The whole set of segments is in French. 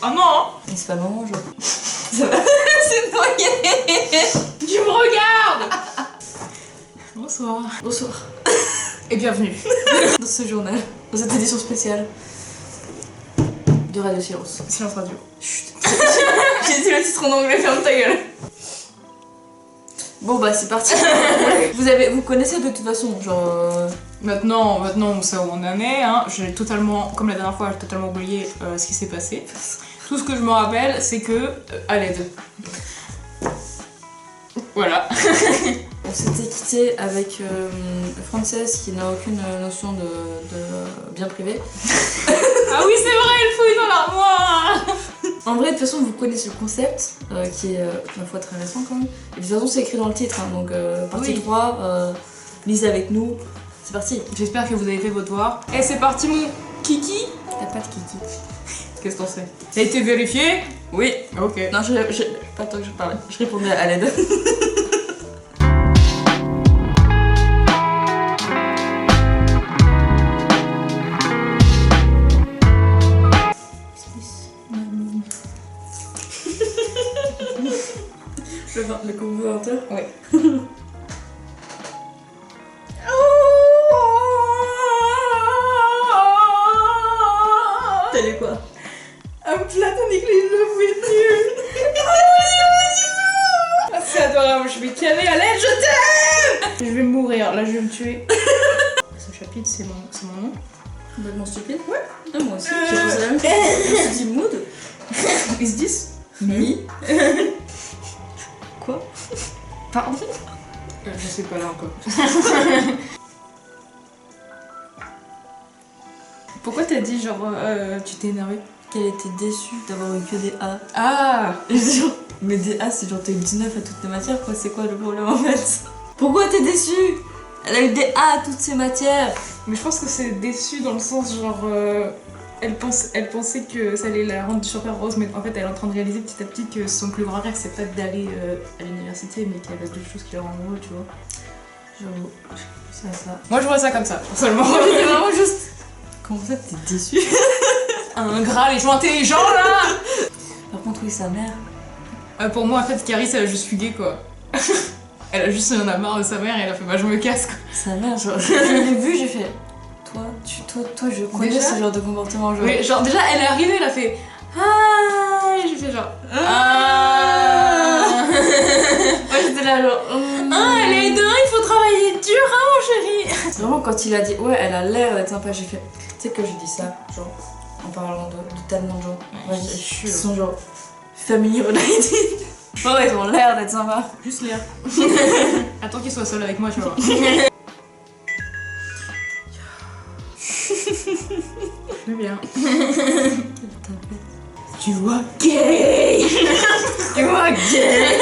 Oh non. Mais c'est pas le moment, genre. Ça va. C'est noyé. Tu me regardes. Bonsoir. Bonsoir. Et bienvenue. Dans ce journal, dans cette édition spéciale de Radio Silence. Silence radio. Chut. J'ai dit le titre en anglais, ferme ta gueule. Bon bah c'est parti. Vous connaissez de toute façon, genre... Maintenant on sait où on en est, hein. J'ai totalement, comme la dernière fois, j'ai totalement oublié ce qui s'est passé. Tout ce que je me rappelle, c'est que... à l'aide. Voilà. On s'était quitté avec Frances qui n'a aucune notion de bien privé. Ah oui c'est vrai, elle fouille dans l'armoire. En vrai, de toute façon, vous connaissez le concept, qui est, ma foi, très récent quand même. Et de toute façon, c'est écrit dans le titre, hein, donc partie Oui. 3, lisez avec nous, c'est parti. J'espère que vous avez fait vos devoirs. Et c'est parti mon kiki. T'as pas de kiki. Qu'est-ce que t'en sais? Ça a été vérifié? Oui. Ok. Non, pas tant que je parlais, je répondais à l'aide. Le converteur. Oui. T'as lu quoi? I'm platonically in love with you. Ah, c'est adorable, je vais caler à l'aide, je t'aime. Je vais mourir, là je vais me tuer. Ce chapitre c'est mon nom. Complètement stupide? Ouais. Ah, moi aussi, j'ai posé la même chose. Je me suis dit mood. Is this? Oui. Quoi? Pardon? Je sais pas là encore. Pourquoi t'as dit genre tu t'es énervée? Qu'elle était déçue d'avoir eu que des A. Ah! Genre, mais des A, c'est genre t'as eu 19 à toutes les matières, quoi. C'est quoi le problème en fait? Pourquoi t'es déçue? Elle a eu des A à toutes ces matières. Mais je pense que c'est déçu dans le sens genre elle pensait que ça allait la rendre super heureuse, mais en fait elle est en train de réaliser petit à petit que son plus grand rêve c'est pas d'aller à l'université mais qu'il y a d'autres choses qui la rendent heureux, tu vois. J'avoue, c'est ça. Moi je vois ça comme ça, personnellement. Moi j'étais vraiment juste. Comment ça t'es déçue? Un gras, les gens intelligents là. Par contre, oui, sa mère. Pour moi en fait Caris elle a juste fugué quoi. Elle a juste en a marre de sa mère et elle a fait bah je me casse quoi. Sa mère, genre, je l'ai vue, j'ai fait. Toi, je connais Déjà ce genre de comportement, genre. Oui, genre déjà elle est arrivée, elle a fait ah et j'ai fait genre ah. Moi j'étais là, genre. Ah elle est demain il faut travailler dur hein mon chéri. Vraiment, quand il a dit ouais, elle a l'air d'être sympa, j'ai fait. Tu sais que je dis ça, genre, en parlant de tellement de gens. Ouais, Moi, c'est ils sûr. sont genre. Family related. Ouais, ils ont l'air d'être sympas. Juste l'air. Attends qu'il soit seul avec moi, tu vois. Je vais bien. Tu vois gay. Tu vois gay.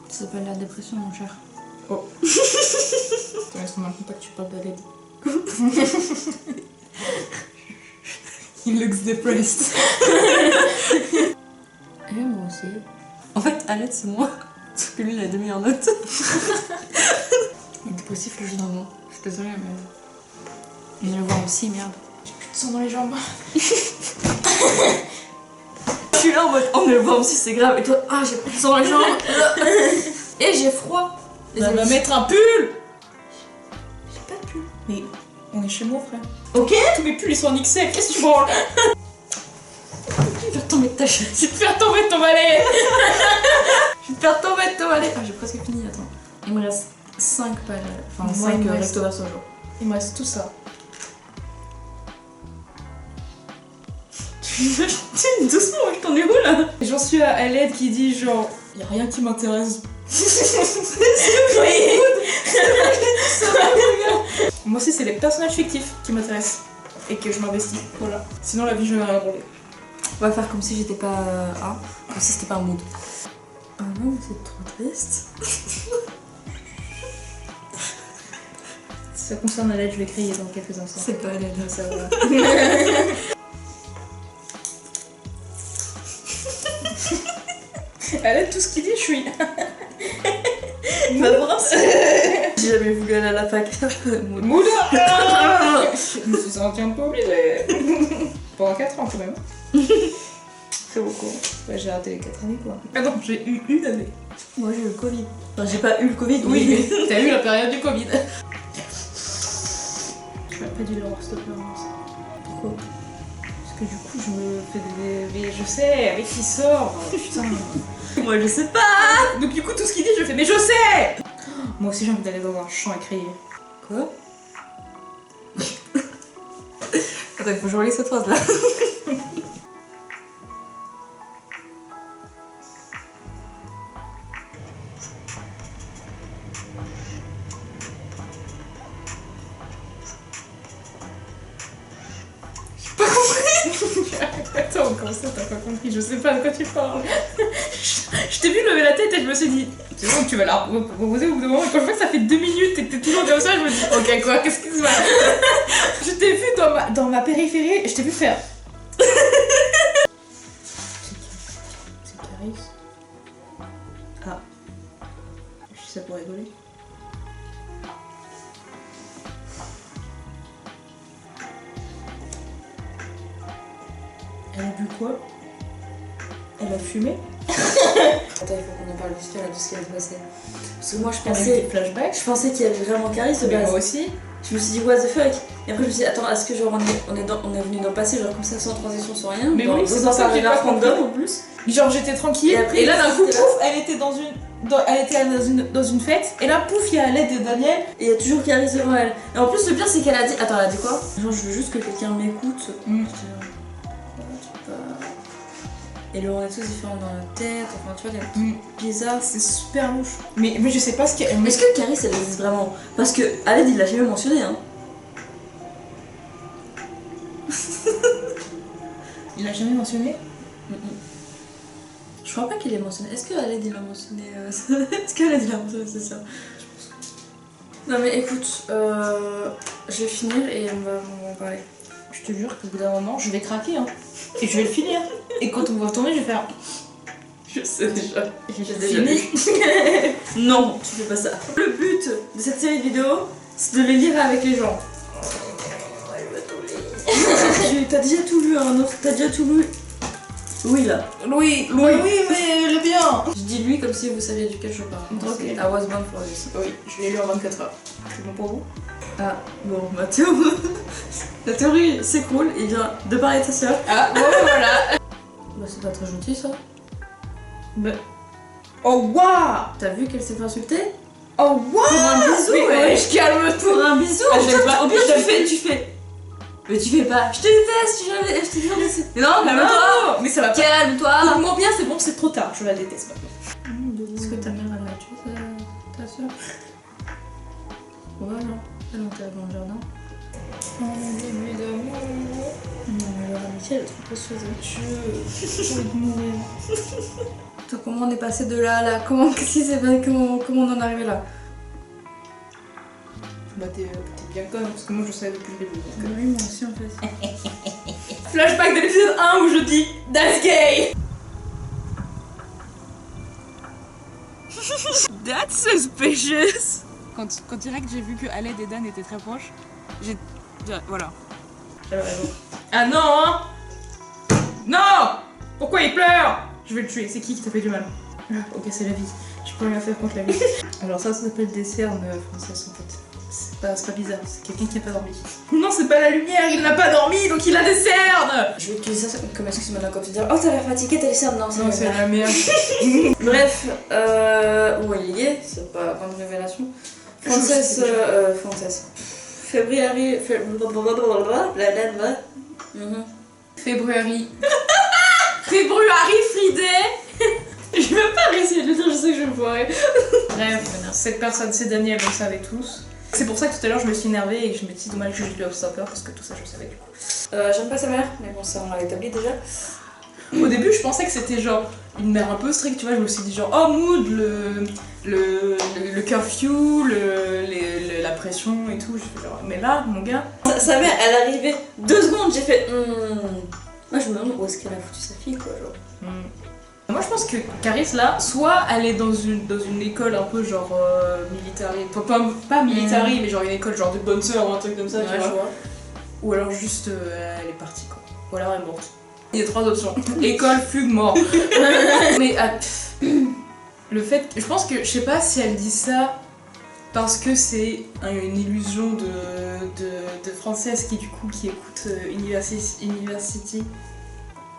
Ça s'appelle la dépression, mon cher. Oh. Tu restes mal contact, tu parles de l'aide. He looks depressed. Et moi aussi. En fait, Alette, c'est moi. Parce que lui, il a des meilleures notes. Il est dépressif le jeu d'un moment. Je suis désolée, mais. Je le vois aussi, merde. J'ai plus de sang dans les jambes. Je suis là en mode, oh, mais le voir aussi, c'est grave. Et toi, ah, j'ai plus de sang dans les jambes. Et j'ai froid. On va mettre un pull. J'ai pas de pull. Mais on est chez moi, frère. Ok. Tous mes pulls ils sont en XL, qu'est-ce que tu branles? Je vais faire tomber de ta chaise. Je vais te faire tomber de ton balai. Je vais te faire tomber de ton balai. Ah, j'ai presque fini, attends. Il me reste 5 pages. Enfin, Moi, 5 il me reste- recto verso jour. Il me reste tout ça. Doucement, je t'en ai où là? J'en suis à l'aide qui dit genre y'a rien qui m'intéresse. Moi aussi c'est les personnages fictifs qui m'intéressent et que je m'investis. Voilà. Sinon la vie je vais rien rouler. On va faire comme si j'étais pas comme si c'était pas un mood. Ah non, mais c'est trop triste. Si ça concerne l'aide, je vais crier dans quelques instants. C'est pas l'aide. Ça va. Elle aide tout ce qu'il dit, je suis. Ma brosse. J'ai jamais voulu aller à la fac. Moula. Je me suis sentie un peu obligée. Pendant 4 ans quand même. C'est beaucoup. Ouais, j'ai raté les 4 années quoi. Ah non, j'ai eu une année. Moi j'ai eu le Covid. Enfin, j'ai pas eu le Covid, Oui, mais t'as eu la période du Covid. J'aurais pas dû l'avoir stoppé avant ça. Pourquoi? Parce que du coup, je me fais des. Mais je sais, avec qui sort. Putain. Moi je sais pas. Donc, du coup, tout ce qu'il dit, je fais, mais je sais. Moi aussi, j'ai envie d'aller dans un champ et crier. Quoi? Attends, il faut que je relise cette phrase là. Attends, comment ça t'as pas compris? Je sais pas de quoi tu parles. Je t'ai vu lever la tête et je me suis dit, c'est bon, tu vas la reposer au bout d'un moment. Et quand je vois que ça fait 2 minutes et que t'es toujours comme ça, je me dis, ok, quoi, qu'est-ce qui se passe? Je t'ai vu dans ma périphérie et je t'ai vu faire. C'est Caris. Ah. Je dis ça pour rigoler. Elle a bu quoi? Elle a fumé? Attends, il faut qu'on en parle vite fait là de ce qui va se passer. Parce que moi je Elle a eu pensais. des flashbacks? Je pensais qu'il y avait vraiment Caris de Mais base. moi aussi. Je me suis dit what the fuck. Et après je me suis dit attends, est-ce que genre on est venu dans le passé genre comme ça sans transition sans rien? Mais dans, oui, c'est dans pour ça un que j'ai pas paragraphe compris. random en plus. Genre j'étais tranquille Et après, là d'un coup c'était là. pouf elle était elle était dans une fête et là pouf il y a Aled et Daniel. Et il y a toujours Caris devant elle. Et en plus le pire c'est qu'elle a dit. Attends, elle a dit quoi? Genre je veux juste que quelqu'un m'écoute. Mm. J'étais genre, ouais, tu peux pas. Et le on est tous différents dans la tête, enfin tu vois, des trucs bizarres. C'est super louche. Mais je sais pas ce qu'il y a. Est-ce que Caris elle existe vraiment? Parce que Aled il l'a jamais mentionné hein. Il l'a jamais mentionné? Je crois pas qu'il ait mentionné. Est-ce que Aled il l'a mentionné Est-ce que Aled il l'a mentionné, c'est ça? Non mais écoute, je vais finir et on va en parler. Je te jure qu'au bout d'un moment je vais craquer hein. Et je vais le finir. Et quand on va tourner je vais faire. Je sais déjà. J'ai déjà lu. Non, tu fais pas ça. Le but de cette série de vidéos, c'est de les lire avec les gens. T'as déjà tout lu, hein, non? T'as déjà tout lu? Oui, là. Louis, Louis. oui mais le bien. Je dis lui comme si vous saviez duquel je parle. Ok. I was born for this. Oui, je l'ai lu en 24 heures. C'est bon pour vous? Ah, bon, bah théorie. La théorie s'écroule, il vient de parler de sa sœur. Ah bon voilà. Bah, c'est pas très gentil ça. Bah. Oh waouh. T'as vu qu'elle s'est fait insulter? Oh waouh. Pour un bisou, Mais ouais. ouais, je calme tout. Pour un bisou, Ah, en j'aime plus, pas. en plus Je tu t'aime. fais. Mais tu fais pas. Je te déteste, je te déteste. Mais non, calme-toi. Non, mais ça va pas. Calme-toi. Écoute-moi bien, c'est bon, c'est trop tard. Je la déteste maintenant. Est-ce que ta mère elle a tué ta soeur? Ouais, non. Elle est enterrée dans le jardin. Mon début d'amour. Non, mais leur amitié elle est trop précieuse. J'ai envie de mourir. Toi, comment on est passé de là à là? Qu'est-ce qui s'est passé? Comment on en est arrivé là? Bah t'es bien conne parce que moi je savais depuis le début. donc, Oui, moi aussi en fait. Flashback de l'épisode 1 où je dis That's gay. That's suspicious. Quand direct j'ai vu que Aled et Dan étaient très proches, j'ai... Voilà. J'avais raison. Ah non hein. Non. Pourquoi il pleure? Je vais le tuer, c'est qui t'a fait du mal? Ah, ok c'est la vie, je peux rien faire contre la vie. Alors ça s'appelle des cernes françaises en fait. C'est pas bizarre, c'est quelqu'un qui n'a pas dormi. Non c'est pas la lumière, il n'a pas dormi donc il a des cernes. Je vais utiliser ça comme excuse maintenant quand tu dis oh t'as l'air fatigué, t'as les cernes. Non, Non c'est la merde. Bref, où elle y est, c'est pas grande révélation. Française. Février. February. February Friday. Je vais pas réussir de le dire, je sais que je vais me foirer. Bref, cette personne c'est Daniel, on le savait tous. C'est pour ça que tout à l'heure je me suis énervée et je me dis dommage que je lui ai peur parce que tout ça je le savais du coup. J'aime pas sa mère, mais bon ça on l'a établi déjà. Au début je pensais que c'était genre une mère un peu stricte, tu vois, je me suis dit genre oh mood, le curfew, la pression et tout, je fais genre mais là mon gars. Sa mère elle est arrivée 2 secondes, j'ai fait Moi je me demande où est-ce qu'elle a foutu sa fille quoi genre. Moi je pense que Caris là, soit elle est dans une école un peu genre military, pas military, mais genre une école genre de bonne sœur ou un truc comme ça, tu vois. Ou alors juste elle est partie quoi. Ou alors elle est morte. Il y a 3 options. École, fugue, mort. Mais le fait, je pense que je sais pas si elle dit ça parce que c'est une illusion de française qui du coup qui écoute University.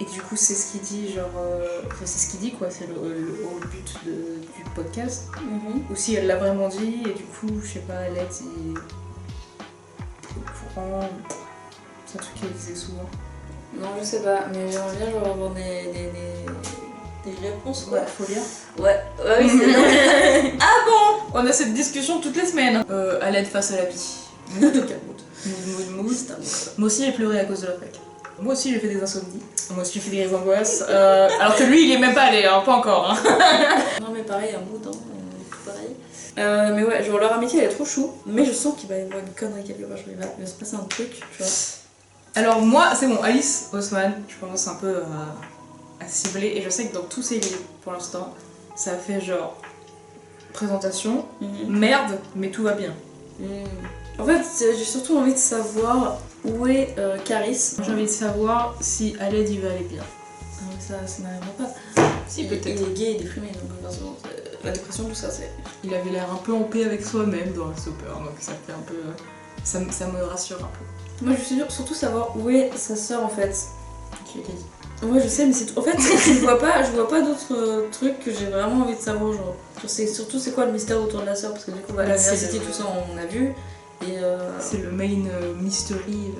Et du coup, c'est ce qu'il dit, genre. c'est ce qu'il dit, quoi, c'est le but du podcast. Ou si elle l'a vraiment dit, et du coup, je sais pas, elle est au courant. C'est un truc qu'elle disait souvent. Non, je sais pas, mais j'aimerais bien genre avoir des réponses, quoi. Ouais, faut lire. Ouais, oui, c'est vrai. Ah bon? On a cette discussion toutes les semaines. À l'aide face à la vie. Mood. Moi aussi, j'ai pleuré à cause de la fac. Moi aussi, j'ai fait des insomnies. Moi aussi, j'ai fait des angoisses. Alors que lui, il est même pas allé, hein, pas encore. Hein. Non, mais pareil, un mood, hein, tout pareil. Mais ouais, genre leur amitié, elle est trop chou. Mais je sens qu'il va y avoir une connerie quelque part. Il va se passer un truc, tu vois. Alors, moi, c'est bon, Alice Haussmann, je commence un peu à cibler. Et je sais que dans tous ses livres, pour l'instant, ça fait genre présentation, merde, mais tout va bien. En fait, j'ai surtout envie de savoir où est Caris. J'ai envie de savoir si Aled il va aller bien. Ça n'arrivera pas. Si, peut-être. Il est gay et déprimé, donc la dépression, tout ça, c'est. Il avait l'air un peu en paix avec soi-même dans la Super, donc ça fait un peu. Ça me rassure un peu. Moi, je suis surtout savoir où est sa sœur en fait. Tu l'as dit. Ouais, je sais, mais c'est tout. En fait, je vois pas d'autres trucs que j'ai vraiment envie de savoir. Genre, surtout c'est quoi le mystère autour de la sœur, parce que du coup, bah, l'université, tout ça, on a vu. Et c'est le main mystery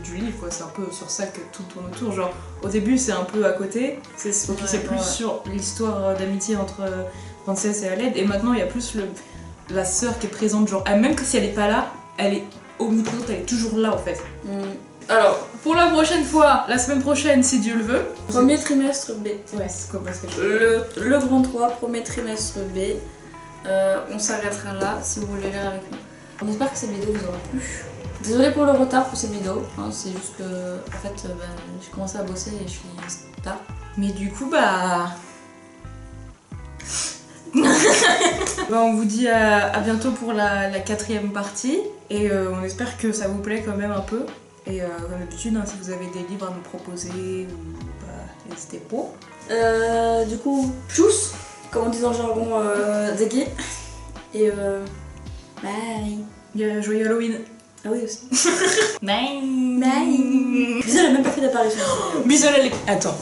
du livre, quoi. C'est un peu sur ça que tout tourne autour. Genre, au début, c'est un peu à côté. C'est plus sur l'histoire d'amitié entre Princesse et Aled. Et maintenant, il y a plus la sœur qui est présente. Genre, même si elle est pas là, elle est omniprésente, elle est toujours là en fait. Alors, pour la prochaine fois, la semaine prochaine, si Dieu le veut. Premier trimestre B. Ouais, c'est quoi parce que le grand 3, premier trimestre B. On s'arrêtera là si vous voulez lire avec nous. On espère que cette vidéo vous aura plu. Désolée pour le retard pour cette vidéo, hein, c'est juste que en fait j'ai commencé à bosser et je suis tard. Mais du coup on vous dit à bientôt pour la 4e partie et on espère que ça vous plaît quand même un peu. Et comme d'habitude, hein, si vous avez des livres à nous proposer, n'hésitez pas. Du coup, tchuss, comme on dit dans le jargon des gays. Et bye. Joyeux Halloween. Ah oui aussi. Bye. Bye. Bisous, elle a même pas fait d'apparition. Bisous, attends.